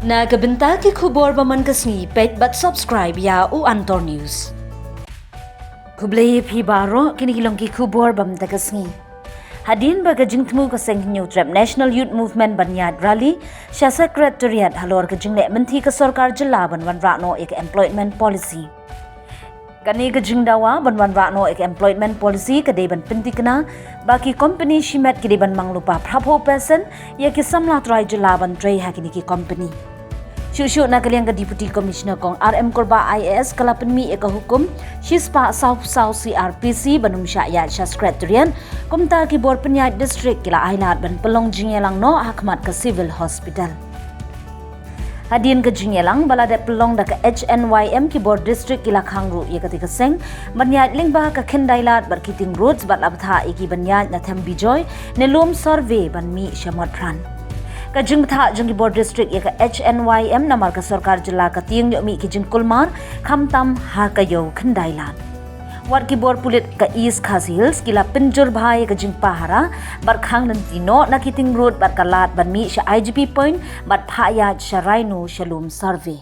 Nagabenta ki khubor baman kasni pet but subscribe ya u Antor News. Kublay phi baro kinigilong ki khubor bam takasni. Hadin baga jingtmu ka seng new trap National Youth Movement banyad rally sha secretariat halor ka jingle menti ka sorkar jilla banwan rano ek employment policy. Kani ka jingdawa banwan rano ek employment policy ka deban pintikna baki company shimet ki deban manglupa prapho person ya ki samla trai jilla ban trai hakini ki company. Shushu na kaliang ka Deputy Commissioner kong RM Korba IAS kalapanmi eka hukum Shispa South CRPC banum syaya sya sekretarian kumta ki bor penyait district kila ailat ban pelong jingyelang no hakmat ke civil hospital. Hadin ke jingyelang balade pelong da ke HNYM ki bor district kila khang ru ye ketika seng banyat lingba ke Khyndailad bar kiting roads bat labtha iki banyat na them bijoy nelum survey ban mi syamot ran. Ka jingtha jingki board district ya ka HNYM namar ka sorkar jilla ka ting yomi ki jingklumar khamtam ha ka yo Khyndailad. Wat ki board pulit ka East Khas Hills kila pinjur bhai ka jingpahara bar khang nantino na kiting road bar kalat ban mi sya IGP point bat phaya sya raino shalom survey.